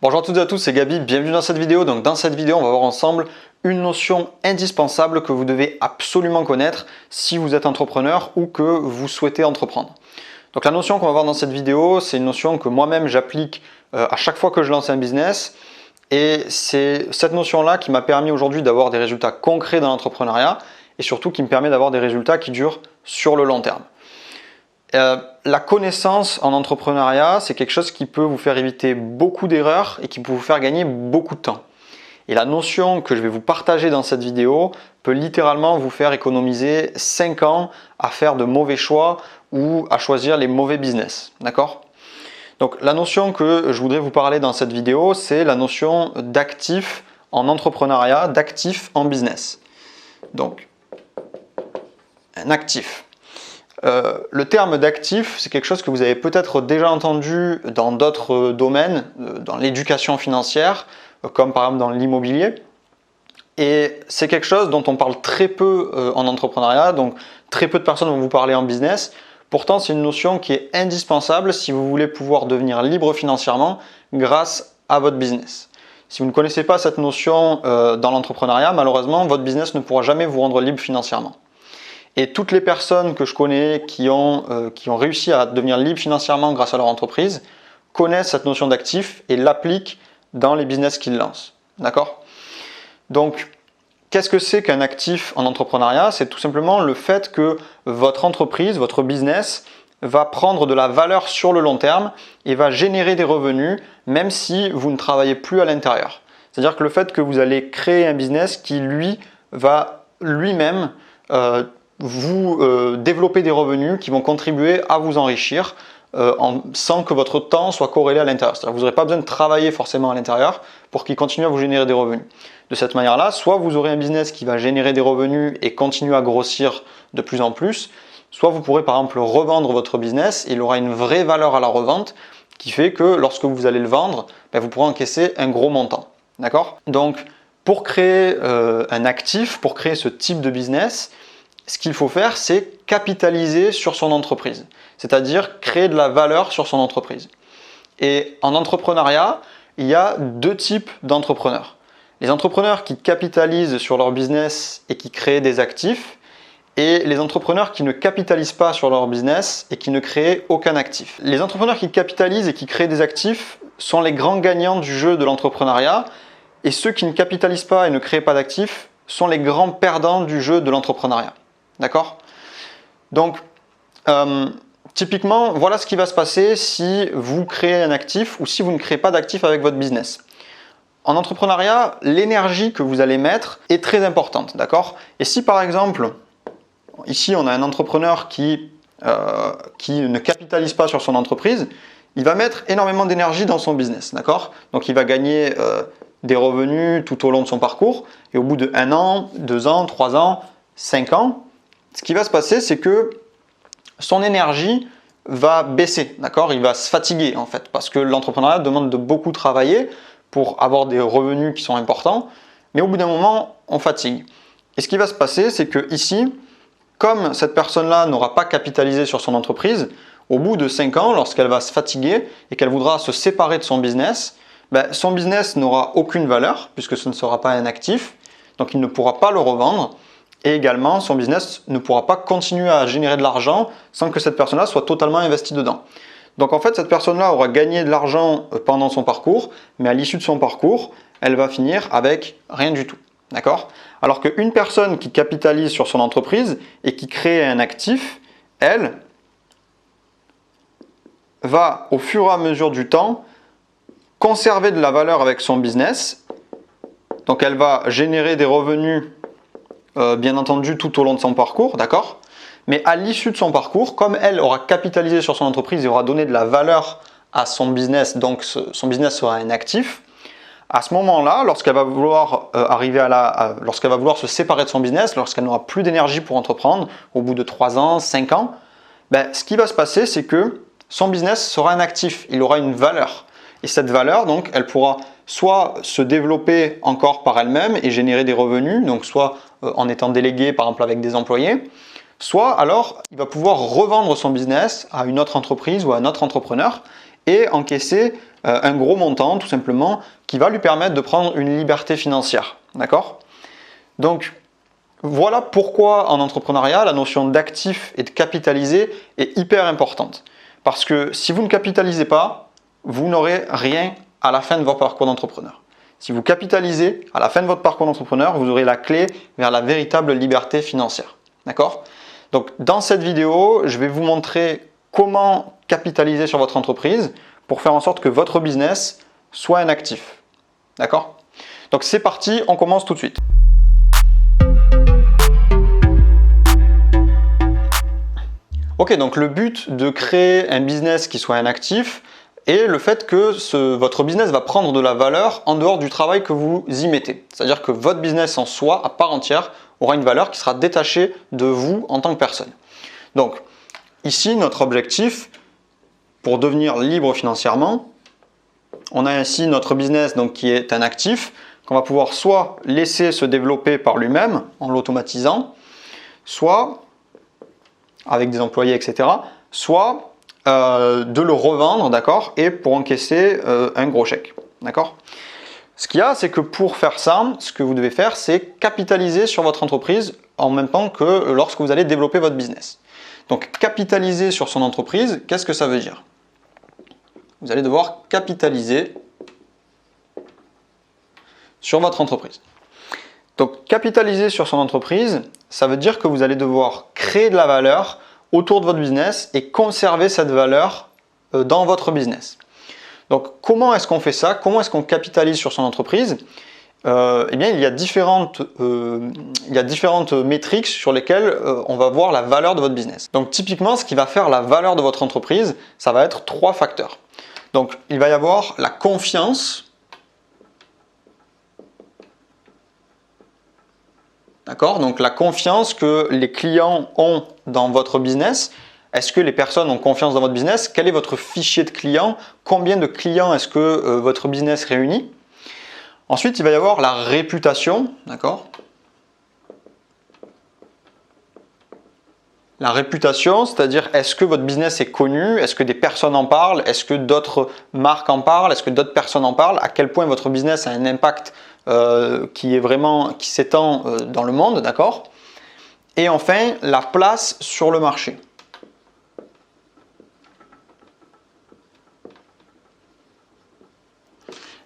Bonjour à toutes et à tous, c'est Gabi, bienvenue dans cette vidéo. Donc dans cette vidéo, on va voir ensemble une notion indispensable que vous devez absolument connaître si vous êtes entrepreneur ou que vous souhaitez entreprendre. Donc la notion qu'on va voir dans cette vidéo, c'est une notion que moi-même j'applique à chaque fois que je lance un business. Et c'est cette notion-là qui m'a permis aujourd'hui d'avoir des résultats concrets dans l'entrepreneuriat et surtout qui me permet d'avoir des résultats qui durent sur le long terme. La connaissance en entrepreneuriat, c'est quelque chose qui peut vous faire éviter beaucoup d'erreurs et qui peut vous faire gagner beaucoup de temps. Et la notion que je vais vous partager dans cette vidéo peut littéralement vous faire économiser 5 ans à faire de mauvais choix ou à choisir les mauvais business. D'accord ? Donc la notion que je voudrais vous parler dans cette vidéo, c'est la notion d'actif en entrepreneuriat, d'actif en business. Donc, un actif. Le terme d'actif, c'est quelque chose que vous avez peut-être déjà entendu dans d'autres domaines, dans l'éducation financière, comme par exemple dans l'immobilier. Et c'est quelque chose dont on parle très peu en entrepreneuriat, donc très peu de personnes vont vous parler en business. Pourtant, c'est une notion qui est indispensable si vous voulez pouvoir devenir libre financièrement grâce à votre business. Si vous ne connaissez pas cette notion dans l'entrepreneuriat, malheureusement, votre business ne pourra jamais vous rendre libre financièrement. Et toutes les personnes que je connais qui ont réussi à devenir libres financièrement grâce à leur entreprise connaissent cette notion d'actif et l'appliquent dans les business qu'ils lancent. D'accord ? Donc, qu'est-ce que c'est qu'un actif en entrepreneuriat ? C'est tout simplement le fait que votre entreprise, votre business, va prendre de la valeur sur le long terme et va générer des revenus même si vous ne travaillez plus à l'intérieur. C'est-à-dire que le fait que vous allez créer un business qui, lui, va lui-même vous développer des revenus qui vont contribuer à vous enrichir sans que votre temps soit corrélé à l'intérieur. C'est-à-dire que vous n'aurez pas besoin de travailler forcément à l'intérieur pour qu'il continue à vous générer des revenus. De cette manière-là, soit vous aurez un business qui va générer des revenus et continuer à grossir de plus en plus, soit vous pourrez par exemple revendre votre business et il aura une vraie valeur à la revente qui fait que lorsque vous allez le vendre, vous pourrez encaisser un gros montant. D'accord ? Donc, pour créer un actif, pour créer ce type de business, ce qu'il faut faire, c'est capitaliser sur son entreprise, c'est-à-dire créer de la valeur sur son entreprise. Et en entrepreneuriat, il y a deux types d'entrepreneurs. Les entrepreneurs qui capitalisent sur leur business et qui créent des actifs, et les entrepreneurs qui ne capitalisent pas sur leur business et qui ne créent aucun actif. Les entrepreneurs qui capitalisent et qui créent des actifs sont les grands gagnants du jeu de l'entrepreneuriat, et ceux qui ne capitalisent pas et ne créent pas d'actifs sont les grands perdants du jeu de l'entrepreneuriat. D'accord ? Donc, typiquement, voilà ce qui va se passer si vous créez un actif ou si vous ne créez pas d'actif avec votre business. En entrepreneuriat, l'énergie que vous allez mettre est très importante. D'accord ? Et si par exemple, ici on a un entrepreneur qui ne capitalise pas sur son entreprise, il va mettre énormément d'énergie dans son business. D'accord ? Donc il va gagner des revenus tout au long de son parcours et au bout de 1 an, 2 ans, 3 ans, 5 ans, ce qui va se passer, c'est que son énergie va baisser, d'accord ? Il va se fatiguer en fait, parce que l'entrepreneuriat demande de beaucoup travailler pour avoir des revenus qui sont importants, mais au bout d'un moment, on fatigue. Et ce qui va se passer, c'est que ici, comme cette personne-là n'aura pas capitalisé sur son entreprise, au bout de 5 ans, lorsqu'elle va se fatiguer et qu'elle voudra se séparer de son business n'aura aucune valeur, puisque ce ne sera pas un actif, donc il ne pourra pas le revendre. Et également, son business ne pourra pas continuer à générer de l'argent sans que cette personne-là soit totalement investie dedans. Donc en fait, cette personne-là aura gagné de l'argent pendant son parcours, mais à l'issue de son parcours, elle va finir avec rien du tout. D'accord ? Alors qu'une personne qui capitalise sur son entreprise et qui crée un actif, elle va au fur et à mesure du temps conserver de la valeur avec son business. Donc elle va générer des revenus bien entendu tout au long de son parcours, d'accord ? Mais à l'issue de son parcours, comme elle aura capitalisé sur son entreprise et aura donné de la valeur à son business, donc son business sera un actif, à ce moment-là, lorsqu'elle va vouloir lorsqu'elle va vouloir se séparer de son business, lorsqu'elle n'aura plus d'énergie pour entreprendre, au bout de 3 ans, 5 ans, ce qui va se passer, c'est que son business sera un actif, il aura une valeur. Et cette valeur, donc, elle pourra soit se développer encore par elle-même et générer des revenus, donc soit en étant délégué par exemple avec des employés, soit alors il va pouvoir revendre son business à une autre entreprise ou à un autre entrepreneur et encaisser un gros montant tout simplement qui va lui permettre de prendre une liberté financière. D'accord? Donc voilà pourquoi en entrepreneuriat la notion d'actif et de capitaliser est hyper importante. Parce que si vous ne capitalisez pas, vous n'aurez rien à la fin de votre parcours d'entrepreneur. Si vous capitalisez, à la fin de votre parcours d'entrepreneur, vous aurez la clé vers la véritable liberté financière. D'accord? Donc dans cette vidéo, je vais vous montrer comment capitaliser sur votre entreprise pour faire en sorte que votre business soit un actif. D'accord? Donc c'est parti, on commence tout de suite. Ok, donc le but de créer un business qui soit un actif est le fait que votre business va prendre de la valeur en dehors du travail que vous y mettez. C'est-à-dire que votre business en soi, à part entière, aura une valeur qui sera détachée de vous en tant que personne. Donc ici, notre objectif pour devenir libre financièrement, on a ainsi notre business donc, qui est un actif qu'on va pouvoir soit laisser se développer par lui-même en l'automatisant, soit avec des employés, etc., soit de le revendre, d'accord, et pour encaisser un gros chèque, d'accord. Ce qu'il y a, c'est que pour faire ça, ce que vous devez faire, c'est capitaliser sur votre entreprise en même temps que lorsque vous allez développer votre business. Donc, capitaliser sur son entreprise, qu'est-ce que ça veut dire? Vous allez devoir capitaliser sur votre entreprise. Donc, capitaliser sur son entreprise, ça veut dire que vous allez devoir créer de la valeur autour de votre business et conserver cette valeur dans votre business. Donc, comment est-ce qu'on fait ça? Comment est-ce qu'on capitalise sur son entreprise? Eh bien, il y a différentes métriques sur lesquelles on va voir la valeur de votre business. Donc, typiquement, ce qui va faire la valeur de votre entreprise, ça va être 3 facteurs. Donc, il va y avoir la confiance. D'accord? Donc la confiance que les clients ont dans votre business. Est-ce que les personnes ont confiance dans votre business? Quel est votre fichier de clients? Combien de clients est-ce que votre business réunit? Ensuite, il va y avoir la réputation. D'accord? La réputation, c'est-à-dire est-ce que votre business est connu? Est-ce que des personnes en parlent? Est-ce que d'autres marques en parlent? Est-ce que d'autres personnes en parlent? À quel point votre business a un impact qui s'étend dans le monde, d'accord? Et enfin, la place sur le marché.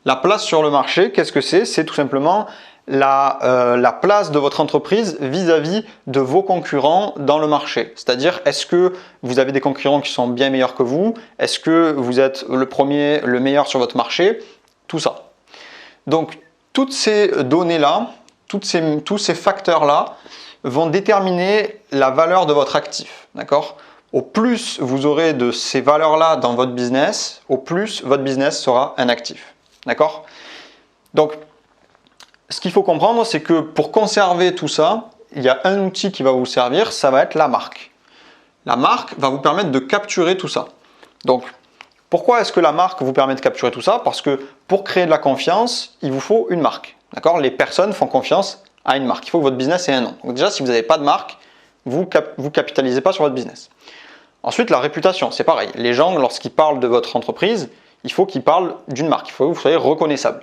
La place sur le marché, qu'est-ce que c'est? C'est tout simplement la place de votre entreprise vis-à-vis de vos concurrents dans le marché. C'est-à-dire, est-ce que vous avez des concurrents qui sont bien meilleurs que vous? Est-ce que vous êtes le premier, le meilleur sur votre marché? Tout ça. Donc, toutes ces données-là, tous ces facteurs-là vont déterminer la valeur de votre actif. D'accord? Au plus vous aurez de ces valeurs-là dans votre business, au plus votre business sera un actif. D'accord? Donc, ce qu'il faut comprendre, c'est que pour conserver tout ça, il y a un outil qui va vous servir, ça va être la marque. La marque va vous permettre de capturer tout ça. Donc, pourquoi est-ce que la marque vous permet de capturer tout ça? Parce que pour créer de la confiance, il vous faut une marque. D'accord? Les personnes font confiance à une marque. Il faut que votre business ait un nom. Donc déjà, si vous n'avez pas de marque, vous ne capitalisez pas sur votre business. Ensuite, la réputation, c'est pareil. Les gens, lorsqu'ils parlent de votre entreprise, il faut qu'ils parlent d'une marque. Il faut que vous soyez reconnaissable.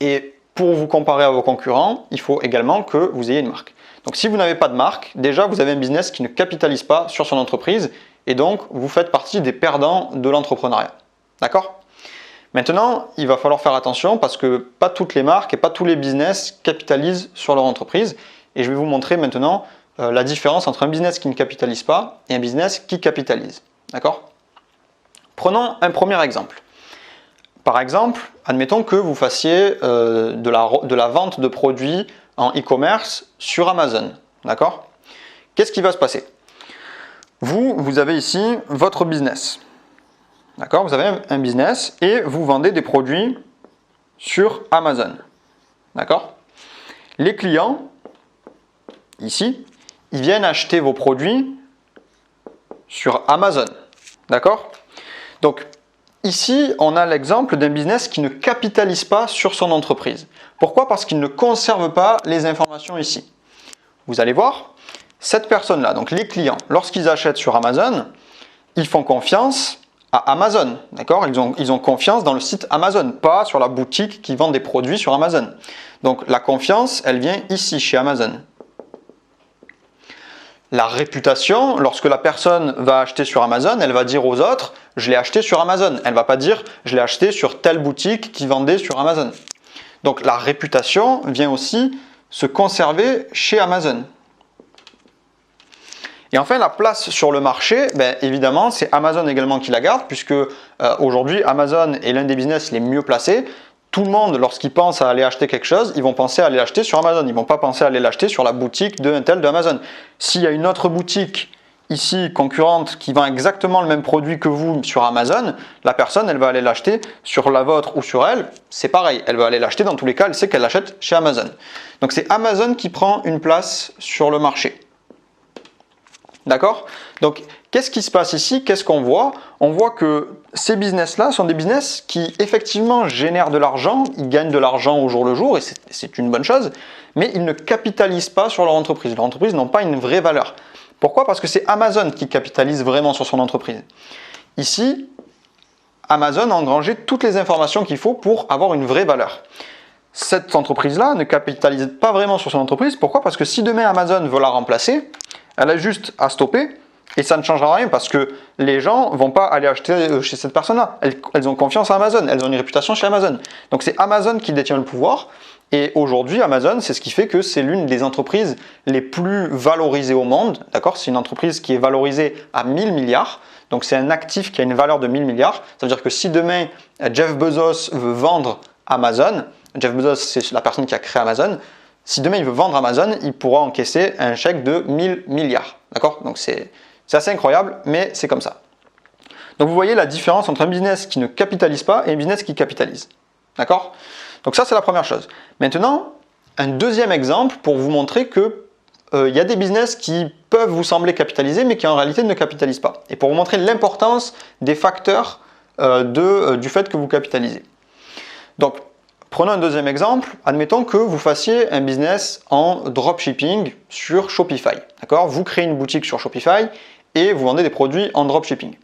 Et pour vous comparer à vos concurrents, il faut également que vous ayez une marque. Donc si vous n'avez pas de marque, déjà vous avez un business qui ne capitalise pas sur son entreprise et donc vous faites partie des perdants de l'entrepreneuriat. D'accord? Maintenant, il va falloir faire attention parce que pas toutes les marques et pas tous les business capitalisent sur leur entreprise. Et je vais vous montrer maintenant la différence entre un business qui ne capitalise pas et un business qui capitalise. D'accord? Prenons un premier exemple. Par exemple, admettons que vous fassiez de la vente de produits en e-commerce sur Amazon. D'accord? Qu'est-ce qui va se passer? Vous avez ici votre business. D'accord? Vous avez un business et vous vendez des produits sur Amazon. D'accord? Les clients, ici, ils viennent acheter vos produits sur Amazon. D'accord? Donc, ici, on a l'exemple d'un business qui ne capitalise pas sur son entreprise. Pourquoi? Parce qu'il ne conserve pas les informations ici. Vous allez voir, cette personne-là, donc les clients, lorsqu'ils achètent sur Amazon, ils font confiance à Amazon, d'accord? Ils ont confiance dans le site Amazon, pas sur la boutique qui vend des produits sur Amazon. Donc la confiance, elle vient ici, chez Amazon. La réputation, lorsque la personne va acheter sur Amazon, elle va dire aux autres « je l'ai acheté sur Amazon ». Elle ne va pas dire « je l'ai acheté sur telle boutique qui vendait sur Amazon ». Donc la réputation vient aussi se conserver chez Amazon. Et enfin, la place sur le marché, évidemment, c'est Amazon également qui la garde, puisque aujourd'hui, Amazon est l'un des business les mieux placés. Tout le monde, lorsqu'il pense à aller acheter quelque chose, ils vont penser à aller l'acheter sur Amazon. Ils ne vont pas penser à aller l'acheter sur la boutique de Intel de Amazon. S'il y a une autre boutique ici, concurrente, qui vend exactement le même produit que vous sur Amazon, la personne, elle va aller l'acheter sur la vôtre ou sur elle. C'est pareil, elle va aller l'acheter dans tous les cas, elle sait qu'elle l'achète chez Amazon. Donc c'est Amazon qui prend une place sur le marché. D'accord? Donc, qu'est-ce qui se passe ici? Qu'est-ce qu'on voit? On voit que ces business-là sont des business qui effectivement génèrent de l'argent, ils gagnent de l'argent au jour le jour et c'est une bonne chose, mais ils ne capitalisent pas sur leur entreprise. Leur entreprise n'a pas une vraie valeur. Pourquoi? Parce que c'est Amazon qui capitalise vraiment sur son entreprise. Ici, Amazon a engrangé toutes les informations qu'il faut pour avoir une vraie valeur. Cette entreprise-là ne capitalise pas vraiment sur son entreprise. Pourquoi? Parce que si demain Amazon veut la remplacer, elle a juste à stopper et ça ne changera rien parce que les gens ne vont pas aller acheter chez cette personne-là. Elles ont confiance à Amazon, elles ont une réputation chez Amazon. Donc c'est Amazon qui détient le pouvoir et aujourd'hui Amazon, c'est ce qui fait que c'est l'une des entreprises les plus valorisées au monde. D'accord? C'est une entreprise qui est valorisée à 1000 milliards. Donc c'est un actif qui a une valeur de 1000 milliards. Ça veut dire que si demain Jeff Bezos veut vendre Amazon, Jeff Bezos c'est la personne qui a créé Amazon, si demain il veut vendre Amazon, il pourra encaisser un chèque de 1000 milliards. D'accord? Donc c'est assez incroyable, mais c'est comme ça. Donc vous voyez la différence entre un business qui ne capitalise pas et un business qui capitalise. D'accord? Donc ça c'est la première chose. Maintenant, un deuxième exemple pour vous montrer que y a des business qui peuvent vous sembler capitaliser, mais qui en réalité ne capitalisent pas. Et pour vous montrer l'importance des facteurs du fait que vous capitalisez. Donc, prenons un deuxième exemple, admettons que vous fassiez un business en dropshipping sur Shopify. D'accord? Vous créez une boutique sur Shopify et vous vendez des produits en dropshipping.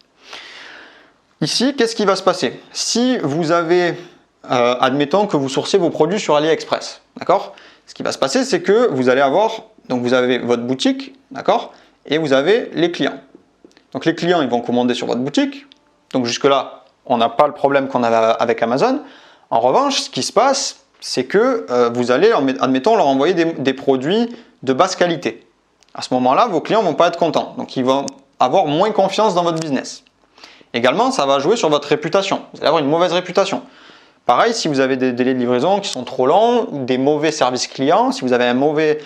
Ici, qu'est-ce qui va se passer? Si vous avez, admettons que vous sourciez vos produits sur AliExpress, d'accord? Ce qui va se passer, c'est que vous allez avoir, donc vous avez votre boutique, d'accord? Et vous avez les clients. Donc les clients, ils vont commander sur votre boutique. Donc jusque-là, on n'a pas le problème qu'on avait avec Amazon. En revanche, ce qui se passe, c'est que vous allez, admettons, leur envoyer des produits de basse qualité. À ce moment-là, vos clients ne vont pas être contents. Donc, ils vont avoir moins confiance dans votre business. Également, ça va jouer sur votre réputation. Vous allez avoir une mauvaise réputation. Pareil, si vous avez des délais de livraison qui sont trop longs, des mauvais services clients, si vous avez un mauvais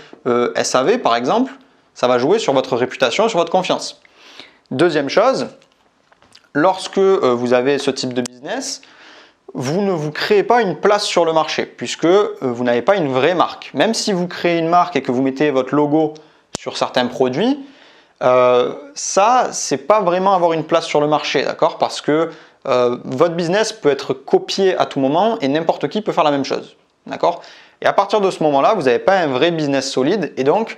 SAV par exemple, ça va jouer sur votre réputation et sur votre confiance. Deuxième chose, lorsque vous avez ce type de business, vous ne vous créez pas une place sur le marché puisque vous n'avez pas une vraie marque. Même si vous créez une marque et que vous mettez votre logo sur certains produits, ça, c'est pas vraiment avoir une place sur le marché, d'accord? Parce que votre business peut être copié à tout moment et n'importe qui peut faire la même chose, d'accord? Et à partir de ce moment-là, vous n'avez pas un vrai business solide et donc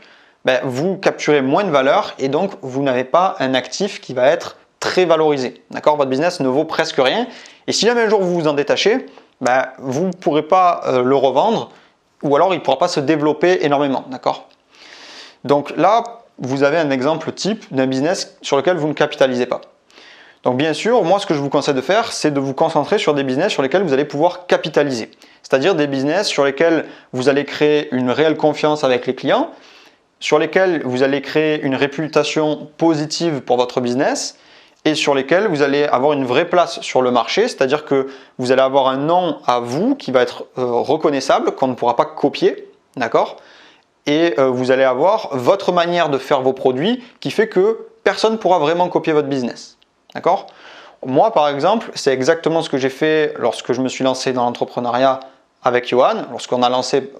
vous capturez moins de valeur et donc vous n'avez pas un actif qui va être très valorisé, d'accord? Votre business ne vaut presque rien et si jamais un jour vous vous en détachez, vous ne pourrez pas le revendre ou alors il ne pourra pas se développer énormément, d'accord? Donc là, vous avez un exemple type d'un business sur lequel vous ne capitalisez pas. Donc bien sûr, moi ce que je vous conseille de faire, c'est de vous concentrer sur des business sur lesquels vous allez pouvoir capitaliser. C'est-à-dire des business sur lesquels vous allez créer une réelle confiance avec les clients, sur lesquels vous allez créer une réputation positive pour votre business et sur lesquels vous allez avoir une vraie place sur le marché, c'est-à-dire que vous allez avoir un nom à vous qui va être reconnaissable, qu'on ne pourra pas copier, d'accord? Et vous allez avoir votre manière de faire vos produits qui fait que personne ne pourra vraiment copier votre business. D'accord? Moi, par exemple, c'est exactement ce que j'ai fait lorsque je me suis lancé dans l'entrepreneuriat avec Johan, lorsqu'on a lancé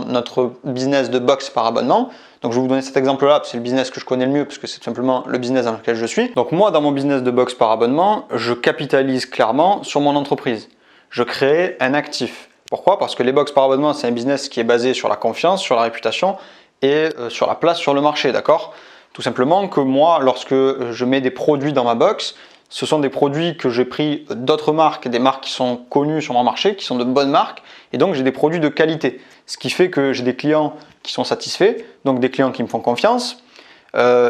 notre business de box par abonnement. Donc, je vais vous donner cet exemple-là, c'est le business que je connais le mieux, parce que c'est tout simplement le business dans lequel je suis. Donc, moi, dans mon business de box par abonnement, je capitalise clairement sur mon entreprise. Je crée un actif. Pourquoi? Parce que les box par abonnement, c'est un business qui est basé sur la confiance, sur la réputation et sur la place sur le marché, d'accord? Tout simplement que moi, lorsque je mets des produits dans ma box, ce sont des produits que j'ai pris d'autres marques, des marques qui sont connues sur mon marché, qui sont de bonnes marques, et donc j'ai des produits de qualité. Ce qui fait que j'ai des clients qui sont satisfaits, donc des clients qui me font confiance.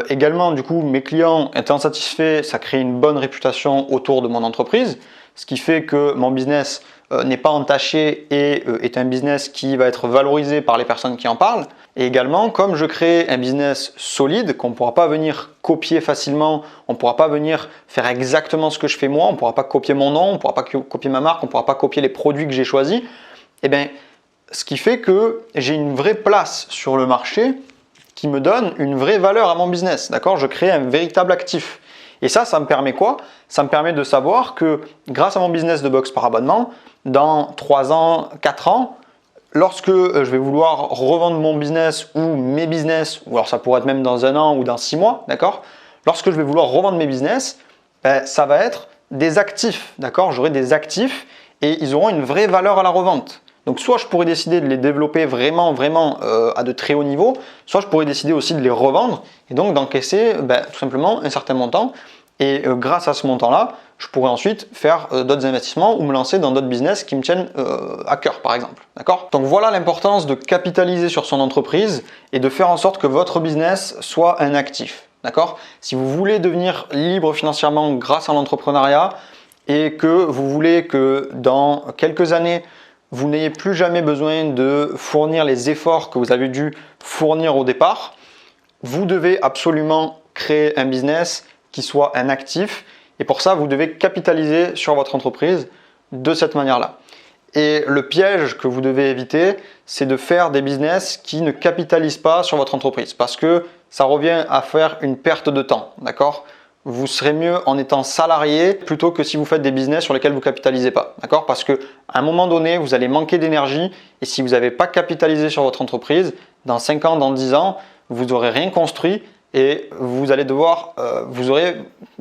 Également, du coup, mes clients étant satisfaits, ça crée une bonne réputation autour de mon entreprise, ce qui fait que mon business n'est pas entaché et est un business qui va être valorisé par les personnes qui en parlent. Et également, comme je crée un business solide, qu'on ne pourra pas venir copier facilement, on ne pourra pas venir faire exactement ce que je fais moi, on ne pourra pas copier mon nom, on ne pourra pas copier ma marque, on ne pourra pas copier les produits que j'ai choisis, et bien, ce qui fait que j'ai une vraie place sur le marché qui me donne une vraie valeur à mon business. D'accord ? Je crée un véritable actif. Et ça me permet quoi ? Ça me permet de savoir que grâce à mon business de boxe par abonnement, dans 3 ans, 4 ans, lorsque je vais vouloir revendre mon business ou mes business, ou alors ça pourrait être même dans 1 an ou dans 6 mois, d'accord ? Lorsque je vais vouloir revendre mes business, ça va être des actifs, d'accord ? J'aurai des actifs et ils auront une vraie valeur à la revente. Donc soit je pourrais décider de les développer vraiment à de très haut niveau, soit je pourrais décider aussi de les revendre et donc d'encaisser tout simplement un certain montant. Et grâce à ce montant-là, je pourrais ensuite faire d'autres investissements ou me lancer dans d'autres business qui me tiennent à cœur, par exemple. D'accord ? Donc voilà l'importance de capitaliser sur son entreprise et de faire en sorte que votre business soit un actif. D'accord ? Si vous voulez devenir libre financièrement grâce à l'entrepreneuriat et que vous voulez que dans quelques années, vous n'ayez plus jamais besoin de fournir les efforts que vous avez dû fournir au départ, vous devez absolument créer un business qui soit un actif et pour ça, vous devez capitaliser sur votre entreprise de cette manière-là. Et le piège que vous devez éviter, c'est de faire des business qui ne capitalisent pas sur votre entreprise parce que ça revient à faire une perte de temps, d'accord ? Vous serez mieux en étant salarié plutôt que si vous faites des business sur lesquels vous ne capitalisez pas. D'accord ? Parce qu'à un moment donné, vous allez manquer d'énergie et si vous n'avez pas capitalisé sur votre entreprise, dans 5 ans, dans 10 ans, vous n'aurez rien construit et vous allez vous aurez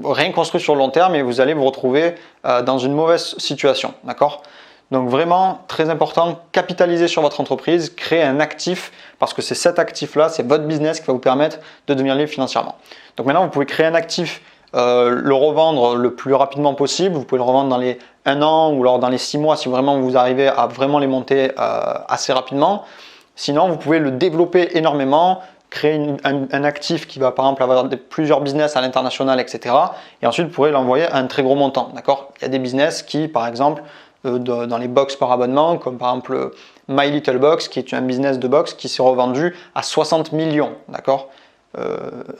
rien construit sur le long terme et vous allez vous retrouver dans une mauvaise situation. D'accord ? Donc vraiment, très important, capitaliser sur votre entreprise, créer un actif parce que c'est cet actif-là, c'est votre business qui va vous permettre de devenir libre financièrement. Donc maintenant, vous pouvez créer un actif, le revendre le plus rapidement possible. Vous pouvez le revendre dans les 1 an ou alors dans les 6 mois si vraiment vous arrivez à vraiment les monter assez rapidement. Sinon, vous pouvez le développer énormément, créer un actif qui va par exemple avoir plusieurs business à l'international, etc. Et ensuite, vous pourrez l'envoyer à un très gros montant. D'accord ? Il y a des business qui, par exemple, dans les box par abonnement, comme par exemple My Little Box, qui est un business de box qui s'est revendu à 60 millions. D'accord ?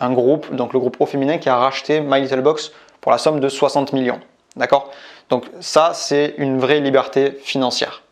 Un groupe, donc le groupe Pro Féminin qui a racheté My Little Box pour la somme de 60 millions. D'accord ? Donc ça, c'est une vraie liberté financière.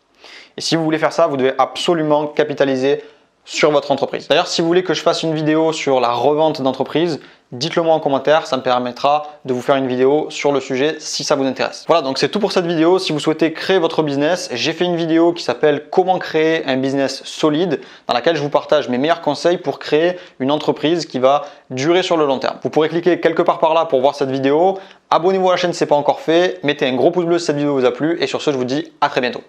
Et si vous voulez faire ça, vous devez absolument capitaliser sur votre entreprise. D'ailleurs, si vous voulez que je fasse une vidéo sur la revente d'entreprise, dites-le moi en commentaire, ça me permettra de vous faire une vidéo sur le sujet si ça vous intéresse. Voilà, donc c'est tout pour cette vidéo. Si vous souhaitez créer votre business, j'ai fait une vidéo qui s'appelle « Comment créer un business solide » dans laquelle je vous partage mes meilleurs conseils pour créer une entreprise qui va durer sur le long terme. Vous pourrez cliquer quelque part par là pour voir cette vidéo. Abonnez-vous à la chaîne si ce n'est pas encore fait. Mettez un gros pouce bleu si cette vidéo vous a plu. Et sur ce, je vous dis à très bientôt.